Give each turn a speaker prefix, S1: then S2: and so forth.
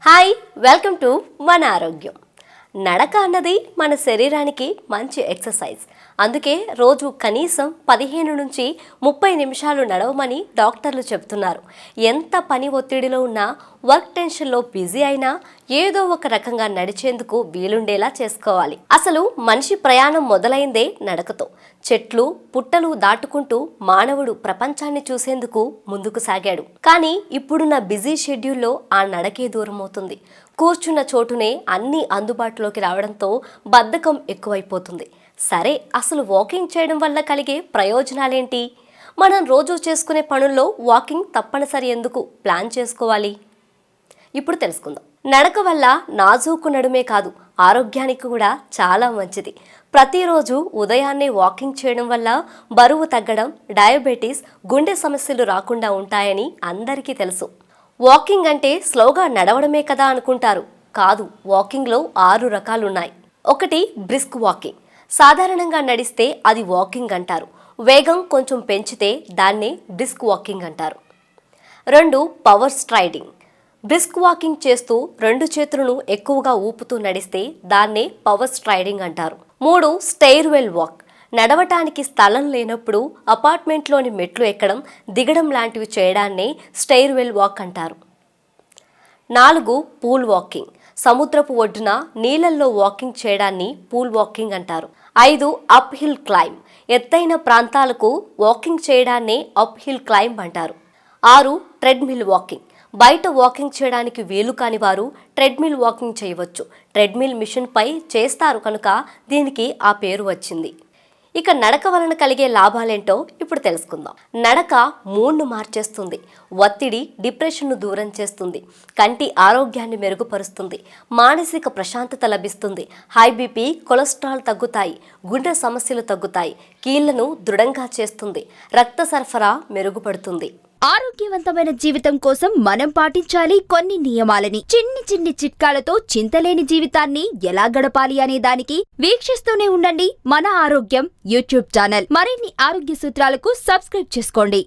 S1: Hi, welcome to మన ఆరోగ్యం. నడక అన్నది మన శరీరానికి మంచి ఎక్సర్సైజ్. అందుకే రోజు కనీసం 15 నుంచి 30 నిమిషాలు నడవమని డాక్టర్లు చెప్తున్నారు. ఎంత పని ఒత్తిడిలో ఉన్నా, వర్క్ టెన్షన్లో బిజీ అయినా ఏదో ఒక రకంగా నడిచేందుకు వీలుండేలా చేసుకోవాలి. అసలు మనిషి ప్రయాణం మొదలైందే నడకతో. చెట్లు పుట్టలు దాటుకుంటూ మానవుడు ప్రపంచాన్ని చూసేందుకు ముందుకు సాగాడు. కానీ ఇప్పుడున్న బిజీ షెడ్యూల్లో ఆ నడకే దూరం అవుతుంది. కూర్చున్న చోటునే అన్నీ అందుబాటులోకి రావడంతో బద్ధకం ఎక్కువైపోతుంది. సరే, అసలు వాకింగ్ చేయడం వల్ల కలిగే ప్రయోజనాలేంటి? మనం రోజు చేసుకునే పనుల్లో వాకింగ్ తప్పనిసరి ఎందుకు ప్లాన్ చేసుకోవాలి? ఇప్పుడు తెలుసుకుందాం. నడక వల్ల నాజూకు నడుమే కాదు, ఆరోగ్యానికి కూడా చాలా మంచిది. ప్రతిరోజు ఉదయాన్నే వాకింగ్ చేయడం వల్ల బరువు తగ్గడం, డయాబెటీస్, గుండె సమస్యలు రాకుండా ఉంటాయని అందరికీ తెలుసు. వాకింగ్ అంటే స్లోగా నడవడమే కదా అనుకుంటారు. కాదు, వాకింగ్లో 6 రకాలున్నాయి. 1. Brisk walking. సాధారణంగా నడిస్తే అది వాకింగ్ అంటారు. వేగం కొంచెం పెంచితే దాన్నే బ్రిస్క్ వాకింగ్ అంటారు. 2. పవర్ స్ట్రైడింగ్. బ్రిస్క్ వాకింగ్ చేస్తూ 2 చేతులను ఎక్కువగా ఊపుతూ నడిస్తే దాన్నే పవర్ స్ట్రైడింగ్ అంటారు. 3. స్టెయిర్వెల్ వాక్. నడవటానికి స్థలం లేనప్పుడు అపార్ట్మెంట్లోని మెట్లు ఎక్కడం, దిగడం లాంటివి చేయడాన్నే స్టెయిర్వెల్ వాక్ అంటారు. 4. Pool walking. సముద్రపు ఒడ్డున నీళ్లలో వాకింగ్ చేయడాన్ని పూల్ వాకింగ్ అంటారు. 5. Up hill climb. ఎత్తైన ప్రాంతాలకు వాకింగ్ చేయడాన్నే అప్ హిల్ క్లైంబ్ అంటారు. 6. Treadmill walking. బయట వాకింగ్ చేయడానికి వీలు కాని వారు ట్రెడ్మిల్ వాకింగ్ చేయవచ్చు. ట్రెడ్మిల్ మిషన్పై చేస్తారు కనుక దీనికి ఆ పేరు వచ్చింది. ఇక నడక వలన కలిగే లాభాలేంటో ఇప్పుడు తెలుసుకుందాం. నడక మూడ్ను మార్చేస్తుంది. ఒత్తిడి, డిప్రెషన్ను దూరం చేస్తుంది. కంటి ఆరోగ్యాన్ని మెరుగుపరుస్తుంది. మానసిక ప్రశాంతత లభిస్తుంది. హై బీపీ, కొలెస్ట్రాల్ తగ్గుతాయి. గుండె సమస్యలు తగ్గుతాయి. కీళ్లను దృఢంగా చేస్తుంది. రక్త సరఫరా మెరుగుపడుతుంది.
S2: ఆరోగ్యవంతమైన జీవితం కోసం మనం పాటించాలి కొన్ని నియమాలని. చిన్ని చిట్కాలతో చింతలేని జీవితాన్ని ఎలా గడపాలి అనే దానికి వీక్షిస్తూనే ఉండండి మన ఆరోగ్యం యూట్యూబ్ ఛానల్. మరిన్ని ఆరోగ్య సూత్రాలకు సబ్స్క్రైబ్ చేసుకోండి.